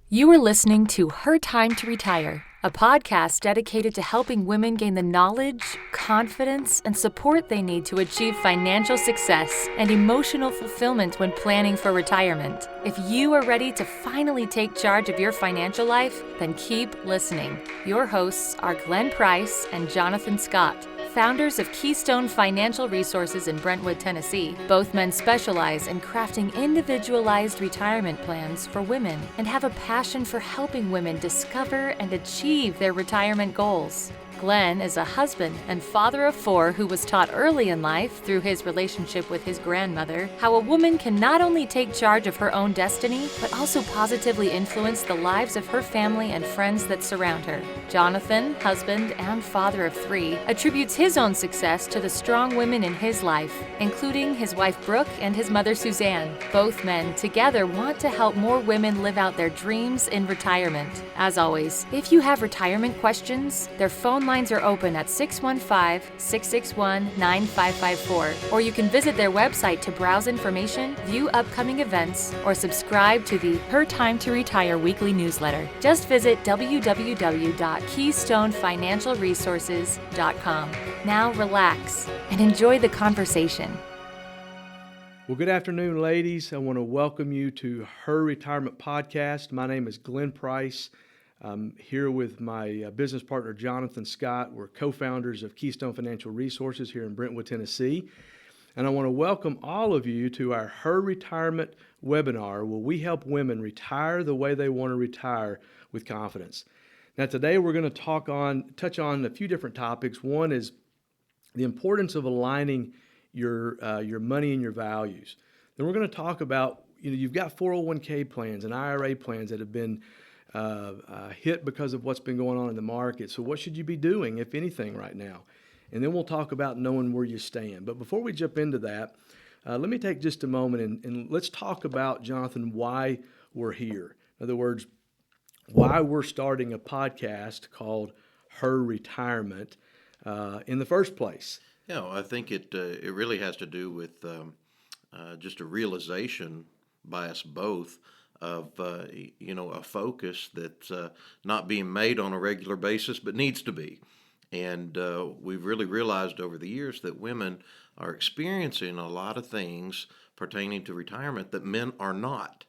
You are listening to Her Time to Retire, a podcast dedicated to helping women gain the knowledge, confidence, and support they need to achieve financial success and emotional fulfillment when planning for retirement. If you are ready to finally take charge of your financial life, then keep listening. Your hosts are Glenn Price and Jonathan Scott, founders of Keystone Financial Resources in Brentwood, Tennessee. Both men specialize in crafting individualized retirement plans for women and have a passion for helping women discover and achieve their retirement goals. Glenn is a husband and father of 4 who was taught early in life through his relationship with his grandmother how a woman can not only take charge of her own destiny, but also positively influence the lives of her family and friends that surround her. Jonathan, husband and father of 3, attributes his own success to the strong women in his life, including his wife Brooke and his mother Suzanne. Both men together want to help more women live out their dreams in retirement. As always, if you have retirement questions, their phone lines are open at 615-661-9554, or you can visit their website to browse information, view upcoming events, or subscribe to the Her Time to Retire weekly newsletter. Just visit www.keystonefinancialresources.com. Now relax and enjoy the conversation. Well, good afternoon, ladies. I want to welcome you to Her Retirement Podcast. My name is Glenn Price. I'm here with my business partner, Jonathan Scott. We're co-founders of Keystone Financial Resources here in Brentwood, Tennessee. And I want to welcome all of you to our Her Retirement webinar, where we help women retire the way they want to retire with confidence. Now, today we're going to touch on a few different topics. One is the importance of aligning your money and your values. Then we're going to talk about, you've got 401k plans and IRA plans that have been hit because of what's been going on in the market. So what should you be doing, if anything, right now? And then we'll talk about knowing where you stand. But before we jump into that, let me take just a moment and let's talk about, Jonathan, why we're here. In other words, why we're starting a podcast called Her Retirement in the first place. Yeah, I think it really has to do with just a realization by us both of a focus that's not being made on a regular basis, but needs to be. And we've really realized over the years that women are experiencing a lot of things pertaining to retirement that men are not.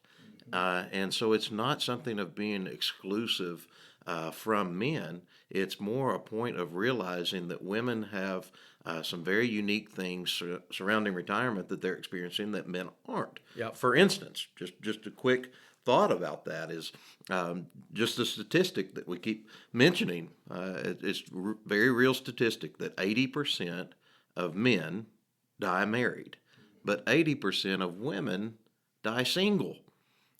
And so it's not something of being exclusive from men. It's more a point of realizing that women have some very unique things surrounding retirement that they're experiencing that men aren't. Yep. For instance, just a quick thought about that is just a statistic that we keep mentioning. It's a very real statistic that 80% of men die married, but 80% of women die single.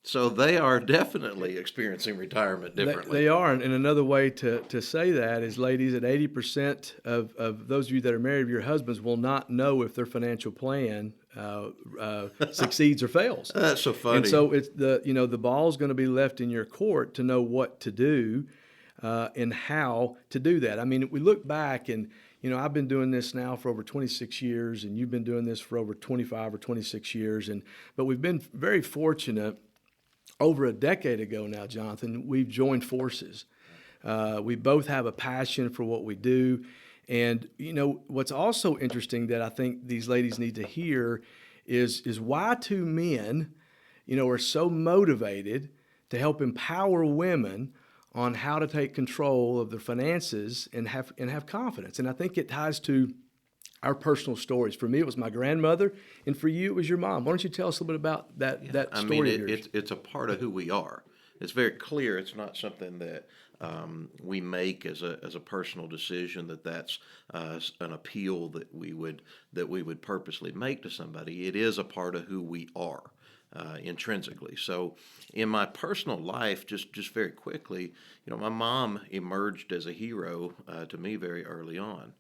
So they are definitely experiencing retirement differently. They are, and another way to say that is, ladies, that 80% of those of you that are married, your husbands will not know if their financial plan succeeds or fails. That's so funny. And so it's the ball's going to be left in your court to know what to do and how to do that. I mean, if we look back and I've been doing this now for over 26 years, and you've been doing this for over 25 or 26 years, but we've been very fortunate. Over a decade ago now, Jonathan, we've joined forces. We both have a passion for what we do. And, what's also interesting that I think these ladies need to hear is why two men, are so motivated to help empower women on how to take control of their finances and have confidence. And I think it ties to our personal stories. For me, it was my grandmother, and for you, it was your mom. Why don't you tell us a little bit about that story of yours? It's a part of who we are. It's very clear. It's not something that we make as a personal decision. That's an appeal that we would purposely make to somebody. It is a part of who we are intrinsically. So, in my personal life, just very quickly, my mom emerged as a hero to me very early on.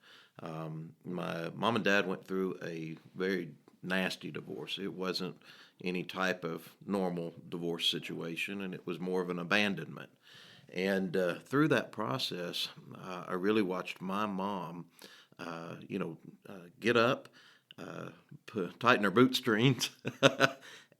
My mom and dad went through a very nasty divorce. It wasn't any type of normal divorce situation, and it was more of an abandonment. And through that process, I really watched my mom, get up, tighten her bootstrings,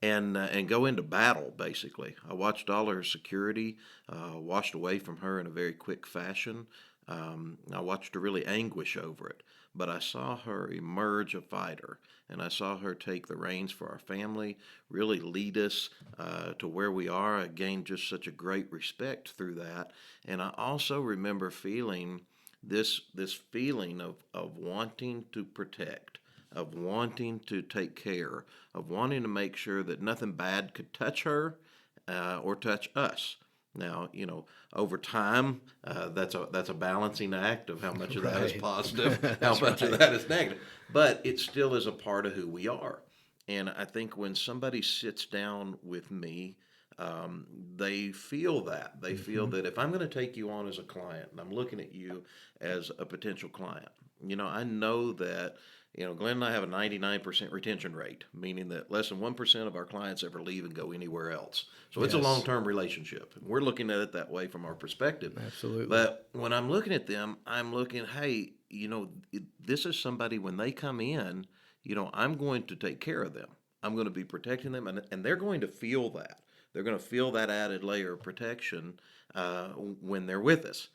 and go into battle. Basically, I watched all her security washed away from her in a very quick fashion. I watched her really anguish over it, but I saw her emerge a fighter, and I saw her take the reins for our family, really lead us to where we are. I gained just such a great respect through that, and I also remember feeling this feeling of wanting to protect, of wanting to take care, of wanting to make sure that nothing bad could touch her or touch us. Now, over time, that's a balancing act of how much of that is Right. positive, how That's much of right. that is negative. But it still is a part of who we are. And I think when somebody sits down with me, they feel that. They feel Hmm. that if I'm going to take you on as a client and I'm looking at you as a potential client, I know that, Glenn and I have a 99% retention rate, meaning that less than 1% of our clients ever leave and go anywhere else. So it's a long Yes, term relationship. We're looking at it that way from our perspective. absolutely. But when I'm looking at them, I'm looking, hey, this is somebody when they come in, I'm going to take care of them. I'm going to be protecting them, and they're going to feel that. They're going to feel that added layer of protection when they're with us.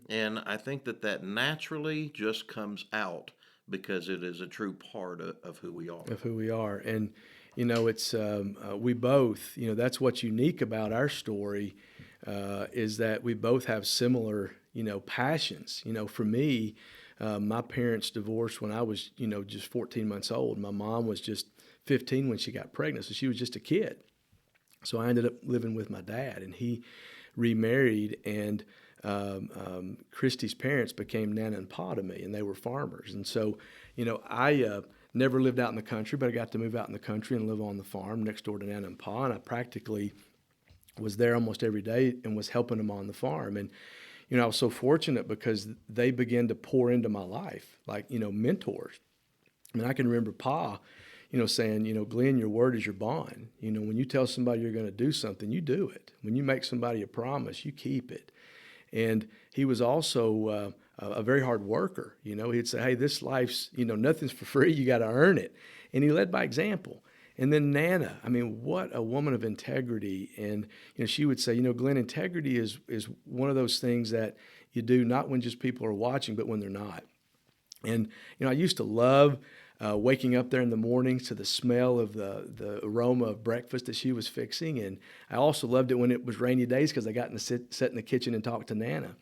And I think that naturally just comes out because it is a true part of who we are. Of who we are. And, it's, we both, that's what's unique about our story is that we both have similar, passions. For me, my parents divorced when I was, just 14 months old. My mom was just 15 when she got pregnant, so she was just a kid. So I ended up living with my dad, and he remarried, and Christy's parents became Nana and Pa to me, and they were farmers. And so, I never lived out in the country, but I got to move out in the country and live on the farm next door to Nana and Pa, and I practically was there almost every day and was helping them on the farm. And, I was so fortunate because they began to pour into my life, like, mentors. I mean, I can remember Pa, saying, Glenn, your word is your bond. When you tell somebody you're going to do something, you do it. When you make somebody a promise, you keep it. And he was also a very hard worker. He'd say, hey, this life's, nothing's for free. You got to earn it. And he led by example. And then Nana, I mean, what a woman of integrity. And, she would say, Glenn, integrity is one of those things that you do not when just people are watching, but when they're not. And, I used to love waking up there in the mornings to the smell of the aroma of breakfast that she was fixing. And I also loved it when it was rainy days because I got to sit in the kitchen and talk to Nana.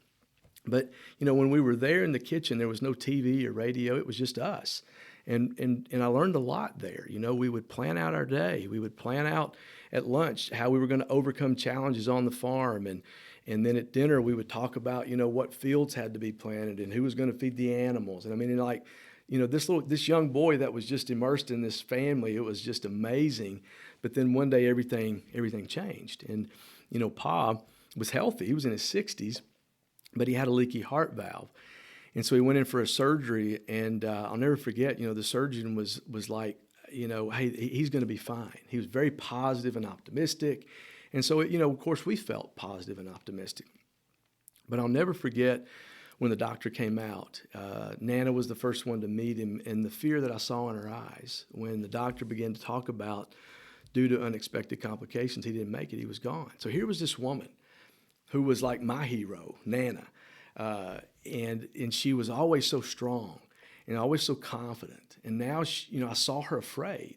But, when we were there in the kitchen, there was no TV or radio. It was just us. And I learned a lot there. We would plan out our day. We would plan out at lunch how we were going to overcome challenges on the farm. And then at dinner, we would talk about, what fields had to be planted and who was going to feed the animals. And I mean, like, this young boy that was just immersed in this family, it was just amazing. But then one day everything changed. And, Pa was healthy. He was in his 60s, but he had a leaky heart valve. And so he went in for a surgery, and I'll never forget, the surgeon was like, hey, he's going to be fine. He was very positive and optimistic. And so, of course, we felt positive and optimistic. But I'll never forget when the doctor came out. Nana was the first one to meet him, and the fear that I saw in her eyes when the doctor began to talk about, due to unexpected complications, he didn't make it. He was gone. So here was this woman who was like my hero, Nana. And she was always so strong and always so confident. And now, I saw her afraid,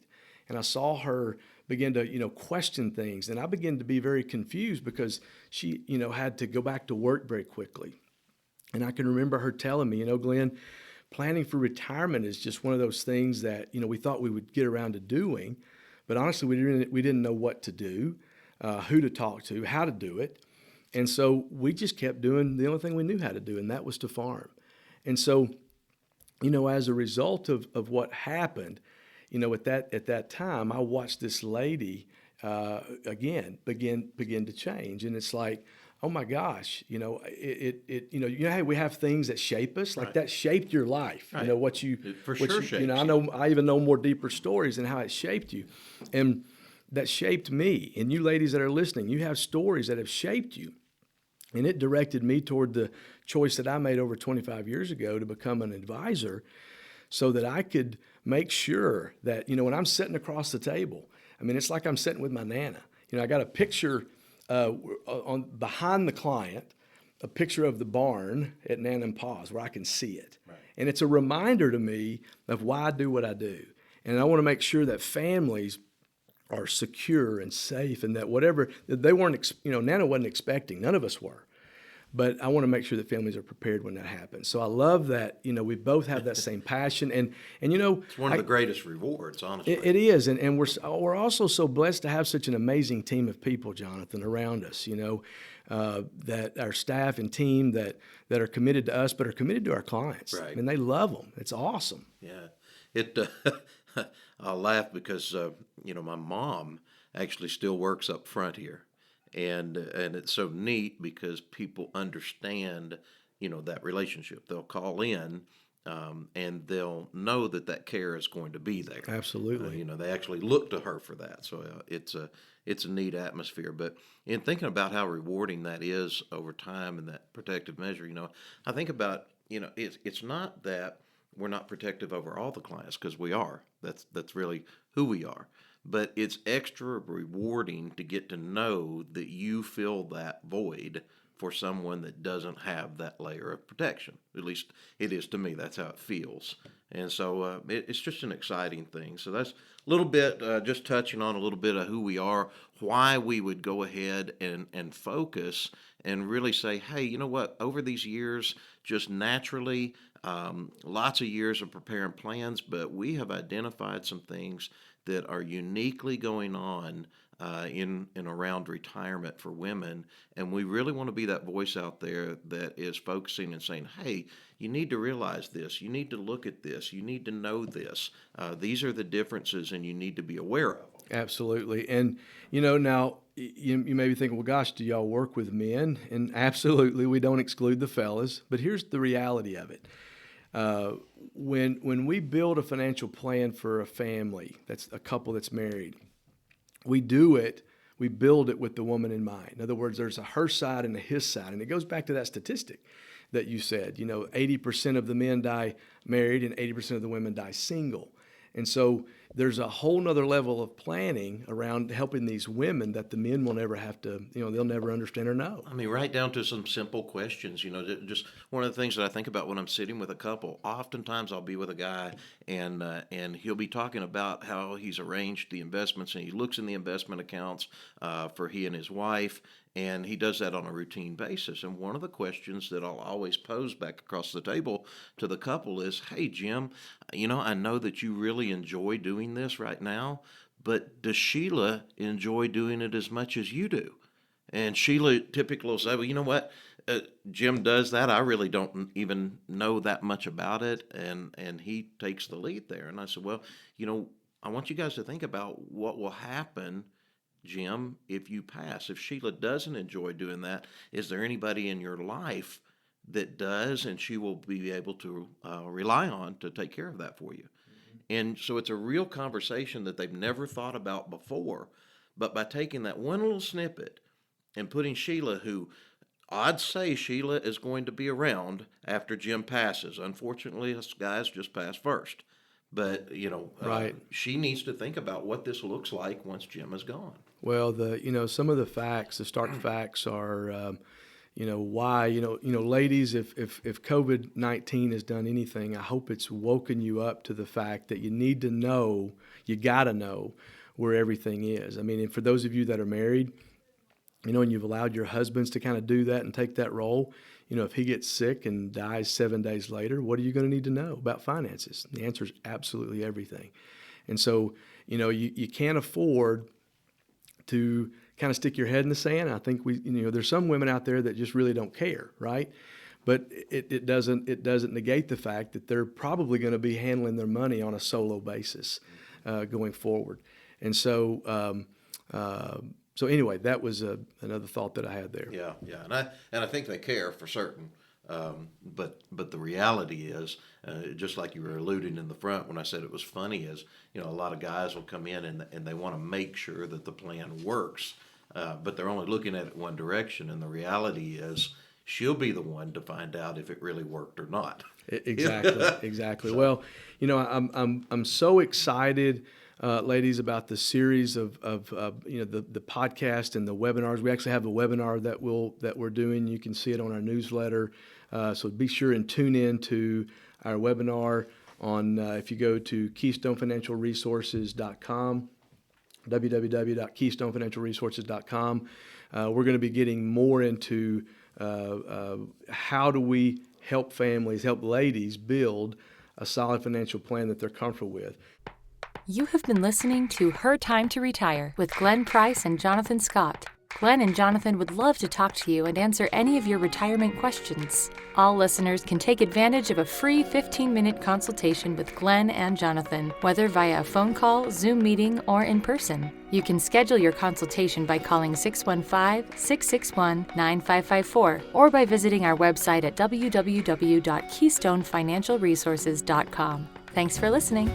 and I saw her begin to, question things. And I began to be very confused because she, had to go back to work very quickly. And I can remember her telling me, Glenn, planning for retirement is just one of those things that, we thought we would get around to doing. But honestly, we didn't know what to do, who to talk to, how to do it. And so we just kept doing the only thing we knew how to do, and that was to farm. And so, as a result of what happened, at that time, I watched this lady again begin to change. And it's like, oh my gosh, hey, we have things that shape us, like Right. that shaped your life. Right. What you It for what sure you, shapes I you. know I even know more deeper stories and how it shaped you. And that shaped me. And you ladies that are listening, you have stories that have shaped you. And it directed me toward the choice that I made over 25 years ago to become an advisor so that I could make sure that, when I'm sitting across the table, I mean, it's like I'm sitting with my Nana. You know, I got a picture on behind the client, a picture of the barn at Nana and Pa's where I can see it. Right. And it's a reminder to me of why I do what I do. And I want to make sure that families are secure and safe, and that whatever they weren't, Nana wasn't expecting, none of us were. But I want to make sure that families are prepared when that happens. So I love that, we both have that same passion. And it's one of the greatest rewards, honestly. It is. And we're also so blessed to have such an amazing team of people, Jonathan, around us, that our staff and team that are committed to us, but are committed to our clients. Right. I mean, they love them. It's awesome. Yeah. I'll laugh because, my mom actually still works up front here. And it's so neat because people understand, that relationship. They'll call in, and they'll know that care is going to be there. Absolutely. They actually look to her for that. So it's a neat atmosphere. But in thinking about how rewarding that is over time and that protective measure, I think about, it's not that we're not protective over all the clients, because we are. That's really who we are. But it's extra rewarding to get to know that you fill that void for someone that doesn't have that layer of protection. At least it is to me. That's how it feels. And so it's just an exciting thing. So that's a little bit, just touching on a little bit of who we are, why we would go ahead and focus and really say, hey, you know what, over these years, just naturally, lots of years of preparing plans, but we have identified some things that are uniquely going on in and around retirement for women. And we really want to be that voice out there that is focusing and saying, hey, you need to realize this. You need to look at this. You need to know this. These are the differences, and you need to be aware of them. Absolutely. And, now you may be thinking, well, gosh, do y'all work with men? And absolutely, we don't exclude the fellas. But here's the reality of it. When we build a financial plan for a family, that's a couple that's married, we build it with the woman in mind. In other words, there's a her side and a his side. And it goes back to that statistic that you said, 80% of the men die married and 80% of the women die single. And so there's a whole nother level of planning around helping these women that the men will never have to, they'll never understand or know. I mean, right down to some simple questions, just one of the things that I think about when I'm sitting with a couple. Oftentimes I'll be with a guy and he'll be talking about how he's arranged the investments, and he looks in the investment accounts for he and his wife. And he does that on a routine basis. And one of the questions that I'll always pose back across the table to the couple is, hey, Jim, I know that you really enjoy doing this right now, but does Sheila enjoy doing it as much as you do? And Sheila typically will say, well, you know what? Jim does that. I really don't even know that much about it. And he takes the lead there. And I said, well, I want you guys to think about what will happen, Jim, if you pass. If Sheila doesn't enjoy doing that, is there anybody in your life that does, and she will be able to rely on to take care of that for you? Mm-hmm. And so it's a real conversation that they've never thought about before. But by taking that one little snippet and putting Sheila, who I'd say Sheila is going to be around after Jim passes. Unfortunately, this guy's just passed first. But, right. She needs to think about what this looks like once Jim is gone. Well, some of the facts, the stark facts are, why, ladies, if COVID-19 has done anything, I hope it's woken you up to the fact that you got to know where everything is. I mean, and for those of you that are married, and you've allowed your husbands to kind of do that and take that role, if he gets sick and dies 7 days later, what are you going to need to know about finances? The answer is absolutely everything. And so, you can't afford to kind of stick your head in the sand. I think there's some women out there that just really don't care, right? But it doesn't negate the fact that they're probably going to be handling their money on a solo basis going forward. And so, so anyway, that was another thought that I had there. Yeah, and I think they care for certain. But the reality is, just like you were alluding in the front when I said it was funny, is a lot of guys will come in and they want to make sure that the plan works, but they're only looking at it one direction. And the reality is, she'll be the one to find out if it really worked or not. Exactly. So. Well, I'm so excited ladies, about the series of the podcast and the webinars. We actually have a webinar that we're doing. You can see it on our newsletter. So be sure and tune in to our webinar on if you go to KeystoneFinancialResources.com, www.KeystoneFinancialResources.com. We're going to be getting more into how do we help families, help ladies build a solid financial plan that they're comfortable with. You have been listening to Her Time to Retire with Glenn Price and Jonathan Scott. Glenn and Jonathan would love to talk to you and answer any of your retirement questions. All listeners can take advantage of a free 15-minute consultation with Glenn and Jonathan, whether via a phone call, Zoom meeting, or in person. You can schedule your consultation by calling 615-661-9554 or by visiting our website at www.keystonefinancialresources.com. Thanks for listening.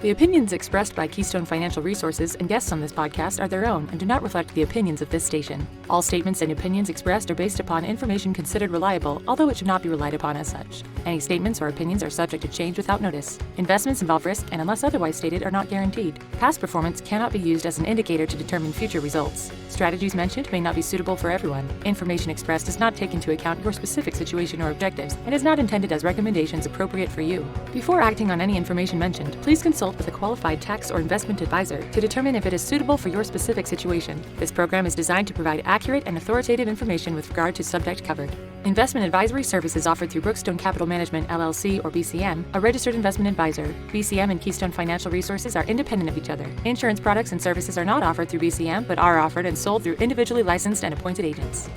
The opinions expressed by Keystone Financial Resources and guests on this podcast are their own and do not reflect the opinions of this station. All statements and opinions expressed are based upon information considered reliable, although it should not be relied upon as such. Any statements or opinions are subject to change without notice. Investments involve risk and, unless otherwise stated, are not guaranteed. Past performance cannot be used as an indicator to determine future results. Strategies mentioned may not be suitable for everyone. Information expressed does not take into account your specific situation or objectives and is not intended as recommendations appropriate for you. Before acting on any information mentioned, please consult with a qualified tax or investment advisor to determine if it is suitable for your specific situation. This program is designed to provide accurate and authoritative information with regard to subject covered. Investment advisory services offered through Brookstone Capital Management, LLC, or BCM, a registered investment advisor. BCM and Keystone Financial Resources are independent of each other. Insurance products and services are not offered through BCM, but are offered and sold through individually licensed and appointed agents.